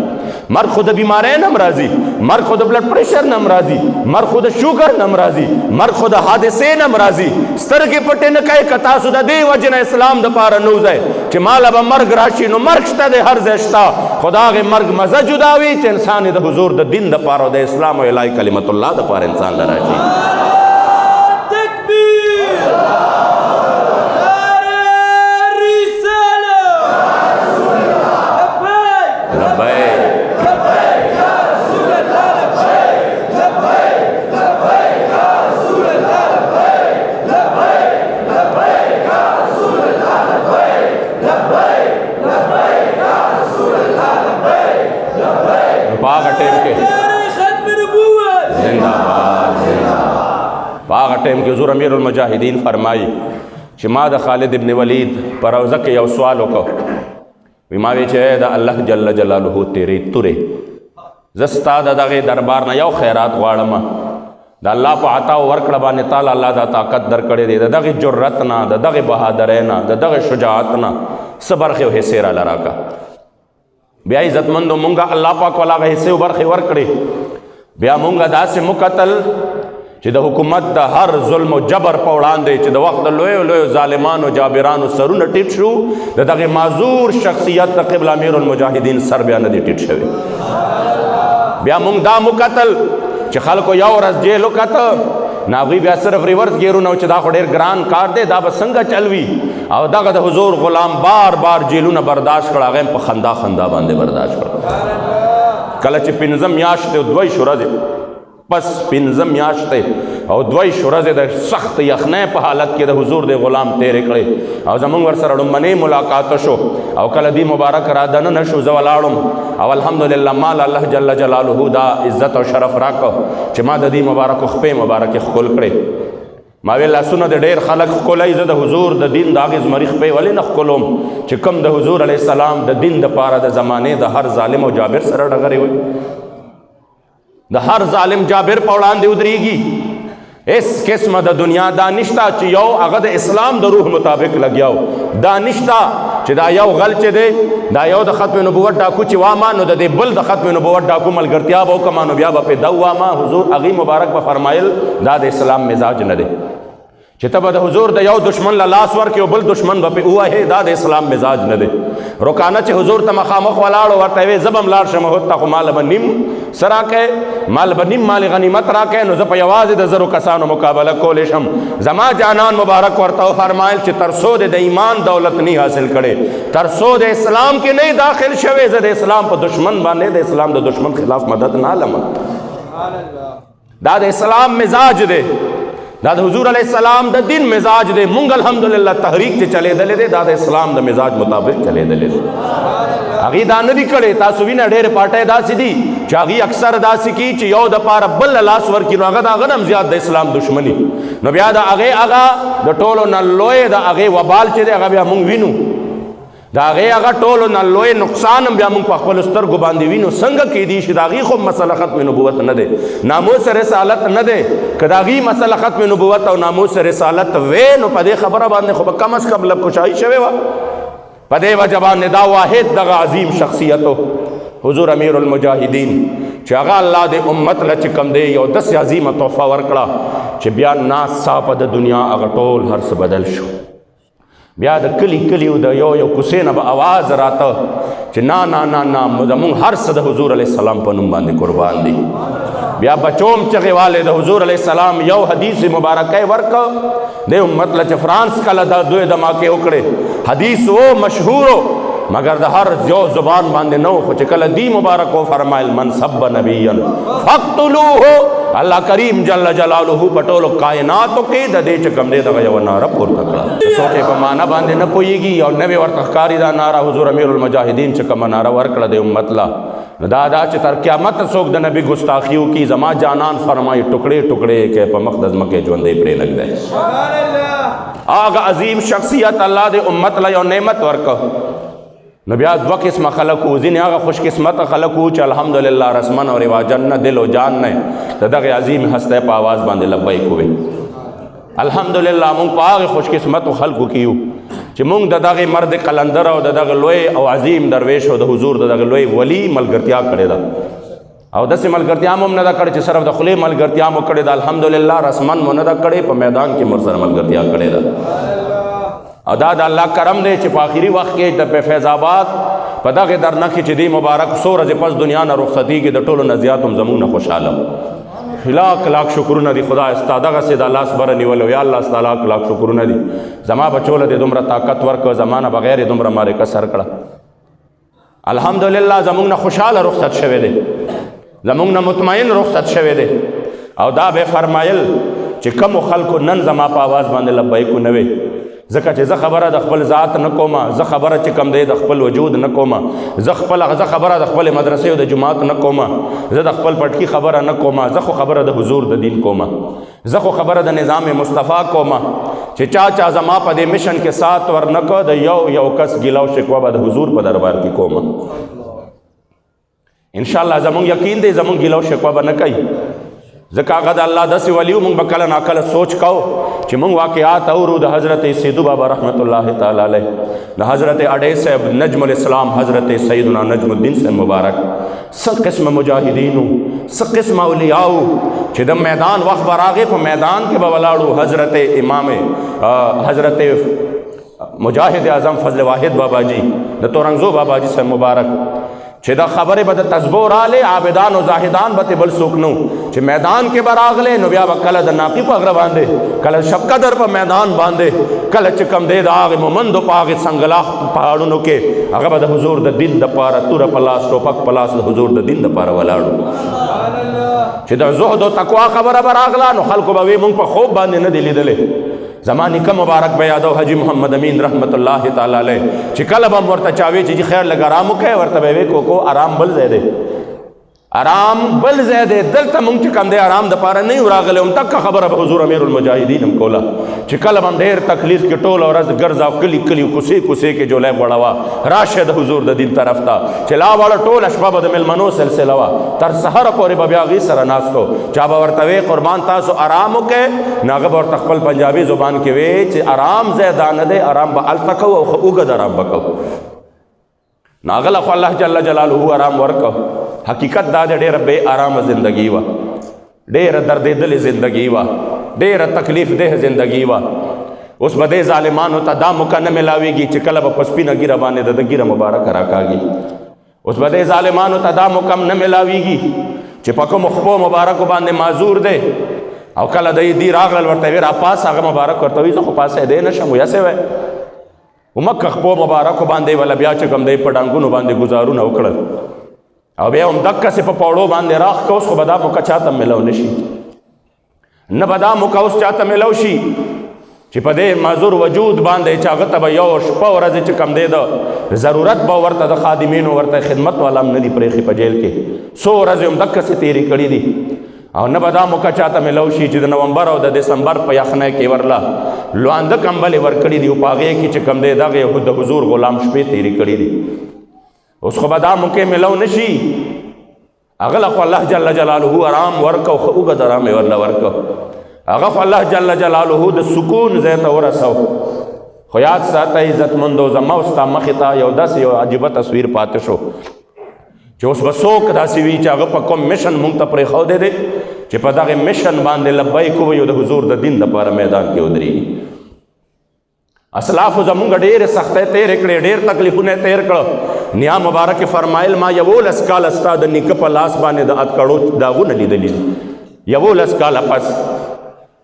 مرګ خو د بیمارۍ نه هم راځي، مرګ خو د بلډ پریشر نه هم راځي، مرګ خو د شوګر نه هم راځي، مرګ خو د حادثې نه هم راځي. سترګې پټې نه کوي. که تاسو د دې وجې نه اسلام دپاره نه وځئ چې ماله به مرګ راشي، نو مرګ شته دی، هر ځای شته، خو د هغې مرګ مزه جدا وي چې انسان د حضور د دین دپاره او د اسلام او الهي کلمت الله دپاره انسان له راشي. هغه ټایم کې حضور امیر المجاهدین فرمایي چې ما د خالد ابن ولید په روضه کې یو سوال وکړ. وی ما وی چې د الله جل جلاله تیرې تورې زه ستا د دغې دربار نه یو خیرات غواړم. د الله په عطا او ورکړه باندې تعالی الله دا طاقت درکړی دی، د دغې جرأت نه، د دغې بهادرۍ نه، د دغې شجاعت نه څه برخې او حصې راله راکړه. بیا عزتمندو مونږه الله پاک والا هغه حصې او برخې ورکړې. بیا مونږه داسې مکتل چې د حکومت د هر ظلم او جبر په وړاندې چې د وخت د لویو لویو ظالمانو جابرانو سرونه ټیټ شو، د دغې معذور شخصیت د قبله امیر المجاهدین سر بیا نه دی ټیټ شوی. بیا مونږ دا مکتل چې خلکو یو ورځ جیل وکته، نو هغوی بیا صرف ریورس ګیرونه چې دا خو ډېر ګران کار دی، دا به څنګه چلوي، او دغه د حضور غلام بار بار جیلونه برداشت کړه، هغه هم په خندا خندا باندې برداشت کړه. کله چې 15 میاشتې او 2 ورځې پس 15 میاشتې او 2 ورځې د سخت یخنۍ په حالت کې د حضور د غلام تیرې کړې، او زمونږ ورسره لومړنۍ ملاقات شو، او کله دی مبارک را دننه شو زه ولاړم، او الحمدلله مال الله جل جلاله دا عزت او شرف راکړ چې ما د دې مبارکو خپې مبارکې ښکل کړې. ما ویل لاسونه د ډېر خلک ښکلوي، زه د حضور د دین د هغې زمري خپې ولې نه ښکلوم چې کوم د حضور علیه السلام د دین دپاره د زمانې د هر ظالم او جابر سره ډغرې وي، د هر ظالم جابر په وړاندې ودرېږي. اس قسمه د دنیا دا نشته چې یو هغه د اسلام د روح مطابق لګیاو، دا نشته چې دا یو غل چې دی دا یو د ختم نبوت ډاکو چې واما نو د دې بل د ختم نبوت ډاکو ملګرتیا به وکړم نو بیا به پې دو واما. حضور هغې مبارک به فرمایل دا د اسلام مزاج نه دی چې ته به د حضور د یو دشمن له لاس ورکې او بل دشمن به پې ووهې، دا د اسلام مزاج نه دی. رکانه چې حضور ته مخامخ ولاړ ورته ویې زه به هم لاړ شم هود ته، خو ماله به نیم څه راکئ، مال به نیم مال غنیمت راکئ، نو زه په یوازې د 1000 کسانو مقابله کولی شم. زما جانان مبارک ورته وفرمایل چې تر څو د ایمان دولت نه حاصل کړې، تر څو د اسلام کې نه داخل شوی، زه د اسلام په دشمن باندې د اسلام د دشمن خلاف مدد نه علم. دا د اسلام مزاج دی، دا د حضور علیہ السلام د دین مزاج دی. مونږ الحمدلله تحریک چې چلېدلې دی دا د اسلام د مزاج مطابق چلېدلې دی. هغې دا نه دي کړې. تاسو وینه ډېرې پارټۍ داسې دي چې هغې اکثر داسې کي چې یو دپاره بل له لاس ورکړي، نو هغه د هغه نه هم زیات د اسلام دشمني، نو بیا د هغې هغه د ټولو نه لوی د هغې وبال چې دی هغه بیا مونږ وینو، د هغې هغه ټولو نه لوی نقصان هم بیا مونږ په خپلو سترګو باندې وینو. څنګه کیدی شي د هغې خو مسله ختم نبوت نه دی، ناموس رسالت نه دی. که د هغې مسله ختم نبوت او ناموس رسالت وی نو په دې خبره باندې خو به کم از کم لږ کوشایي شوې وه. په دې وجه باندې دا واحد دغه عظیم شخصیتو حضور امیر المجاهدین چې هغه الله د امت له چې کوم دی یو داسې عظیمه تحفه ورکړه چې بیا ناڅاپه د دنیا هغه ټول هر څه بدل شو. بیا د کلی کلیو د یو یو کوڅې نه به اواز راته چې نه نه نه نه زمونږ هر څه د حضور علیه السلام په نوم باندې قربان دي. بیا بچوم چغې والے د حضور علیه السلام یو حدیث مبارکه ورکړه د امت له چې فرانس کله دا دوی دماکې وکړې، حدیث و مشهورو مگر د هر یو زبان باندې نو، خو چې کله دی مبارک و فرمایل من سب نبیا فقتلوه، الله کریم جل جلاله په ټولو کائناتو کې د دې چې کوم دی دغه یو ناره پورته کړه. سوچې په معنا باندې نه پوهېږي او نوې ورته ښکاري دا ناره حضور امیر المجاهدین چې کومه ناره ورکړه د امت له، نو دا دا چې تر قیامت څوک د نبي ګستاخي وکړي زما جانان فرمایي ټکړې ټکړې کې په مخ د ځمکې ژوندی پرې نږدی. هغه عظیم شخصیت الله د امت له یو نعمت ورکړه. نو بیا 2 قسمه خلق وو، ځینې هغه خوش قسمته خلق وو چې الحمدلله رسمن او رواجن نه دل او جان نه د دغې عظیم هستی په آواز باندې لبیک ووې. الحمدلله مونږ په هغې خوش قسمتو خلقو کې یو چې مونږ د دغې مرد قلندر او د دغه لوی او عظیم درویش او د حضور د دغه لوی ولی ملګرتیا کړې ده، او داسې ملګرتیا هم نه ده کړې چې صرف د خولې ملګرتیا مو کړې ده، الحمدلله رسمن مو نه ده کړې، په میدان کې مور سره ملګرتیا کړې ده. او دا د الله کرم دی چې په آخري وخت کې د فیض آباد په دغې درنه کې چې دی مبارک څو ورځې پس دنیا نه رخصتېږي د ټولو نه زیات هم زمونږ نه خوشحاله. لاک لاک شکرونه دي خدای ستا دغسې د لاس بره نیولو، یا الله ستا لاک لاک شکرونه دي. زما بچو له دې دومره طاقت ورکړه، زما نه بغیر یې دومره معرکه سر کړه. الحمدلله زمونږ نه خوشحاله رخصت شوی دی، زمونږ نه مطمئن رخصت شوی دی. او دا به فرمایل چې کومو خلکو نن زما په آواز باندې لبیکو نه وې ځکه چې زه خبره د خپل ذات نه کومه، زه خبره چې کم دی د خپل وجود نه کومه، زه خبره د خپل مدرسې او د جماعت نه کومه، زه د خپل پټکي خبره نه کومه، زه خو خبره د حضور د دین کومه، زه خو خبره د نظام مصطفی کومه چې چا زما په دې مشن کې سات ورنکړه د یو کس ګیله او شکوه به د حضور په دربار کې کومه. انشاءالله زمونږ یقین دی زمونږ ګیله او شکوه به نه کوي، ځکه هغه د الله داسې ولی و. موږ به کله ناکله سوچ کوو چې موږ واقعات اورو د حضرت سیدو بابا رحمت الله تعالی علیه، د حضرت اډې صاحب نجم الاسلام، حضرت سیدنا نجم الدین صاحب مبارک، څه قسم مجاهدینو، څه قسم اولیاءو چې د میدان وخت به راغې په میدان کې به ولاړو. حضرت امام حضرت مجاهد اعظم فضل واحد بابا جی د تورنګزو بابا جی صاحب مبارک چې دا خبرې به د تسبو راغلې، عابدان او زاهدان به بل څوک نو چې میدان کې به راغلې نو بیا به کله د ناقي په غره باندې، کله شب قدر په میدان باندې، کله چې کم دی د هغې مومندو په هغې سنګلاخ پهاړونو کې هغه به د حضور د دین دپاره توره په لاس ټوپک په لاس د حضور د دین دپاره ولاړو. چې د زهد او تقوا خبره به راغله نو خلکو به وی مونږ په خوب باندې نه دی لیدلی. زما نیکه مبارک به یادو حاجی محمد امین رحمت الله تعالی علیه چې کله به ورته چاوي چې خیر لږ ارام وکړئ، ورته به وی کو ارام بل ځای دی، ارام بل ځای دی، دلته مونږ چې کم دی ارام دپاره نه یو راغلی. همدغه خبره به حضور امیر المجاهدین هم کوله چې کله به ډېر تکلیف کې ټوله ورځ ګرځه او کلي کلي کوڅې کوڅې کې جولی غوړوه، راشه د حضور د دین طرف ته چې لا واړه ټوله شپه به د میلمنو سلسله وه، تر سحره پورې به بیا هغې سره ناستو. چا به ورته وی قربان تاسو ارام وکئ، نو هغه به ورته خپل پنجابي زبان کې وی چې ارام ځای دا نه دی، ارام به هلته کوو او ښه اوږد ارام به کوو. نو هغه له خو الله جل جلاله ارام ورکو. حقیقت دا د ډېره بې آرامه زندګي وه، ډېره دردېدلې زندګي وه، ډېره تکلیف ده زندګي وه. اوس به دې ظالمانو ته دا موقع نه میلاویږي چې کله به په سپینه ږیره باندې د ږیره مبارکه راکاږي. اوس به دې ظالمانو ته دا موقع نه میلاویږي چې په کومو خپو مبارکو باندې معذور دی او کله دی راغلل ورته وی راپاس، هغه مبارک ورته وی زه خو پاسېدی نه شم، ویسې وی ومکه خپو مبارکو باندې ولا بیا چې کوم دی په ډانګونو باندې ګزارونه وکړل او بیا همدقسې په پوړو باندې راخ که اوس خو به دا موقع چاته میلو نه شي، نه به دا موقع اوس چاته میلو شي چې په دې معذور وجود باندې چې هغه ته به یو شپه ورځې چې کم دی د ضرورت به ورته د خادمینو ورته خدمت والا هم نه دي پرېښي په جیل کې، څو ورځې همدقسې تېرې کړي دي. او نه به دا موقع چاته میلو شي چې د نومبر او د دسمبر په یخنۍ کې ورله لوانده کمبلې ورکړي دي او په هغې کې چې کم دی دغې د حضور غلام شپې تېرې کړي دي. اوس خو به دا موقع میلو نه شي، هغه له خو الله جل جلاله ارام ورکو، ښه اوږد ارام یې ورله ورکو، هغه خو الله جل جلاله د سکون ځای ته ورسو. خو یاد ساته عزتمندو زما او ستا مخې ته یو داسې یو عجیبه تصویر پاتې شو چې اوس به څوک داسې وي چې هغه په کوم مشن مونږ ته پرېښودی دی چې په دغې مشن باندې لبیک ووایو د حضور د دین دپاره میدان کې ودرېږي. اسلافو زمونږ ډېرې سختۍ تېرې کړې، ډېر تکلیفونه یې تېر کړه. نیا مبارک فرمایل ما 11 کاله ستا د نیکه په لاس باندې د اتکړو داغونه لیدلي دي، 11 کاله پس.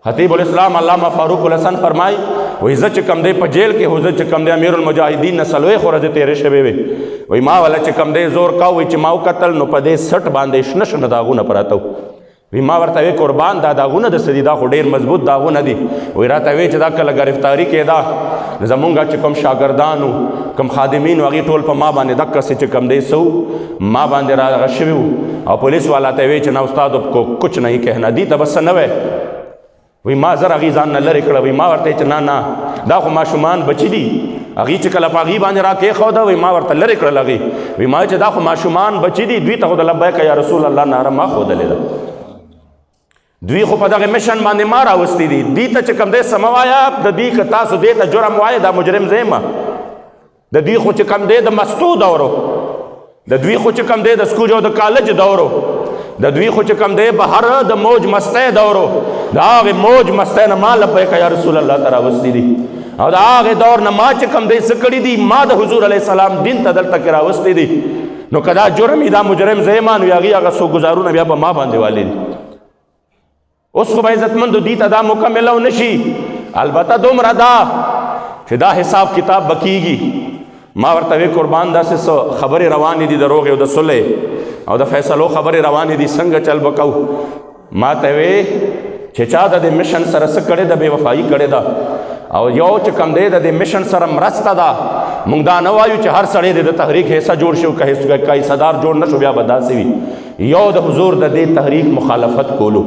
خطیب الاسلام علامہ فاروق الحسن فرمای وی زه چې کم دی په جیل کې هو، زه چې کم دی امیر المجاهدین نه 40 ورځې تېرې شوې وې، وی ما والا چې کم دی زور کا وی چې ما وکتل نو په دې سټ باندې شنه شنه داغونه پراته وو. وی ما ورته وی قربان دا داغونه د څه دي، دا خو ډېر مضبوط داغونه دي. وی راته وی چې دا کله ګرفتاري کېده زمونږ چې کوم شاګردانو کوم خادمین هغې ټول په ما باندې دقسې چې کم دی سو ما باندې راغه شوي وو او پولیس والا ته وی چې نه استاد کو کچھ نہیں کہنا دی ته بس نه وی. وی ما زر هغې ځان نه لرې کړه. وی ما ورته چې نه نه دا خو ماشومان بچي دي، هغې چې کله په هغې باندې را کېښوده وی ما ورته لرې کړل هغې. وی ما چې دا خو ماشومان بچي دي، دوی ته خو د لبیک یا رسول الله ناره ما ښودلې ده، دوی خو په دغه مشن باندې ما راوستی دي. دوی ته چې کوم دی څه مه وایه، د دوی که تاسو دې ته جرم وایې دا مجرم زه یم. د دوی خو چې کوم دی د مستو دورو، د دوی خو چې کوم دی د سکول او د کالج دورو، د دوی خو چې کوم دی بهر د موج مستی دورو، د هغې موج مستی نه ما لبیک یا رسول الله ته راوستی دي او د هغې دور نه ما چې کوم دی څه کړي دي، ما د حضور علیه السلام دین ته دلته کې راوستی دي. نو که دا جرم دا مجرم زه یم نو هغې هغه څو ګزارونه بیا به ما باندې والي دي. اوس خو به عزتمندو دې ته دا موقع میلو نه شي، البته دومره دا چې دا حساب کتاب به کېږي. ما ورته وی قربان داسې څه خبرې روانې دي د روغې او د صلح او د فیصلو خبرې روانې دي، څنګه چل به کوو؟ ما ته وی چې چا د دې مشن سره څه کړې ده، بې وفایي کړې ده او یو چې کم دی د دې مشن سره مرسته ده. موږ دا نه وایو چې هر سړی د تحریک حصہ جوړ شي او که حصهدار جوړ نه شو بیا به داسې وي. یو د حضور د دې تحریک مخالفت کولو،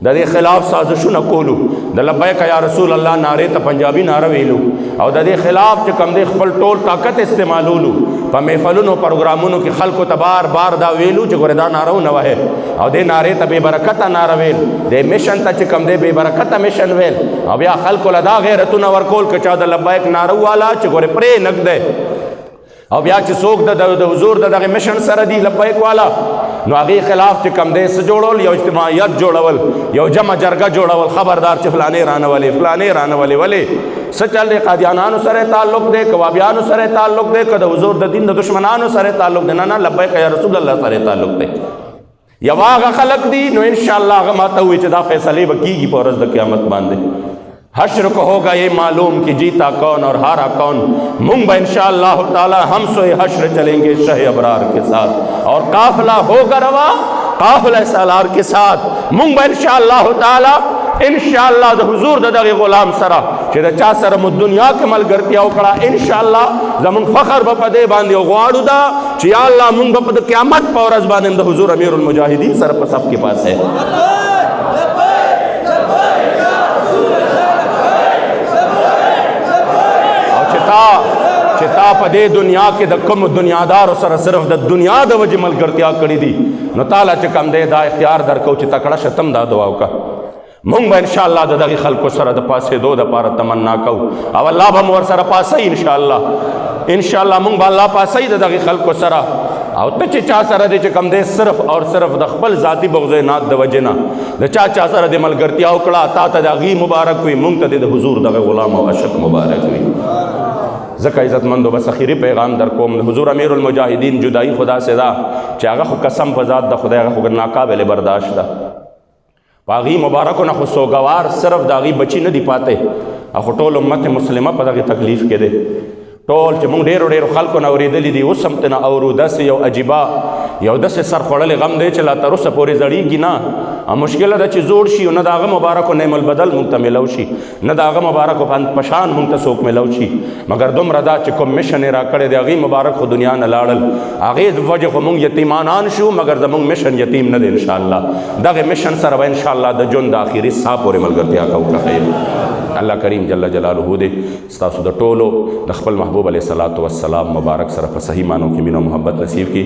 د دې خلاف سازشونه کولو، د لبیک یا رسول الله نعرې ته پنجابي نعره ویلو او د دې خلاف چې کم دی خپل ټول طاقت استعمالولو. په محفلونو پروګرامونو کې خلکو ته بار بار دا ویلو چې ګوره دا نعره ونه وهئ او دې نعرې ته بې برکته نعره ویل، دې مشن ته چې کم دی بې برکته مشن ویل او بیا خلکو له دا غیرتونه ورکول که چا د لبیک نعره والا چې ګوره پرې نږدی او بیا چې څوک د حضور د دغه مشن سره دی لبیک والا نو هغې خلاف چې کم دی څه جوړول، یو اجتماعیت جوړول، یو جمع جرګه جوړول، خبردار چې فلانې رانه ولې فلانې رانه ولې ولې څه چل دی، قادیانانو سره تعلق دی که وابیانو سره تعلق دی که د حضور د دین د دشمنانو سره تعلق دی، نه نه لبیک یا رسول الله سره تعلق دی. یو هغه خلق دی نو انشاءاللہ هغه ماته ووایي چې دا فیصلې به کېږي په ورځ د قیامت باندې. حشر کو ہوگا یہ معلوم کہ جیتا کون اور ہارا کون. منگ با انشاءاللہ تعالی ہم سوئے حشر چلیں گے شہ ابرار کے ساتھ اور قافلہ ہوگا روا قافلہ سالار کے ساتھ. منگ با انشاءاللہ تعالی انشاءاللہ دا حضور دا دغی غلام سرا چی دا چا سر مد دنیا کے ملگرتیا اکڑا انشاءاللہ زمان فخر با پدے باندے غوارو دا چی یا اللہ منگ با پد قیامت پورز باندے دا حضور امیر المجاہدین سر پا صف کے پاس ہے. چتا پا دے دنیا کے دا کم دنیادارو سر صرف دا دنیا دا وجہ ملگرتیا کری دی نو تالا چکم دے دا اختیار در کو چی تکڑا شتم دا دعاو کا. مونگ با انشاءاللہ دا دغی خلقو سر دا پاسے دو دا پارا تمنا کو او اللہ با مور سر پاسے انشاءاللہ انشاءاللہ مونگ با اللہ پاسے دا دغی خلقو سر او تچے چا سر دے چکم دے صرف اور صرف دا خپل ذاتی بغضینات دا وجنا دا چا سر دے ملگرتیا اکڑا تا تا دا غی مبارک ہوئی مونگ تا دے دا حضور دا غلام و عشق مبارک ہوئی. زکا عزت مندو بس اخیری پیغام در کوم حضور امیر المجاہدین جدائی خدا سے دا چاگا خو قسم پزاد دا خدا خو ناقابل برداشت دا پاغی مبارکو نخو سوگوار صرف دا غی بچی ندی پاتے اخو ٹول امت مسلمہ پا دا غی تکلیف کے دے ټول چې موږ ډېرو ډېرو خلکو نه اورېدلي دي اوس هم ترنه اورو داسې یو عجیبه یو داسې سر خوړلی غم دی چې لا تر اوسه پورې زړېږي نه مشکله ده چې زوړ شي نه د هغه مبارکو نعم البدل موږ ته میلو شي نه د هغه مبارکو په شان موږ ته څوک میلو شي مګر دومره دا چې کوم مشن یې راکړی دی هغې مبارک خو دنیا نه لاړل هغې وجې خو موږ یتیمانان شو مګر زموږ مشن یتیم نه دی انشاءالله دغې مشن سره به انشاءالله د ژوند د آخري ساه پورې ملګرتیا کوو که خیر الله کریم جل جلاله دې ستاسو د ټولو د خپل محبوب علیه الصلاة والسلام مبارک سره په صحیح معنو کې مینه او محبت نصیب کړي.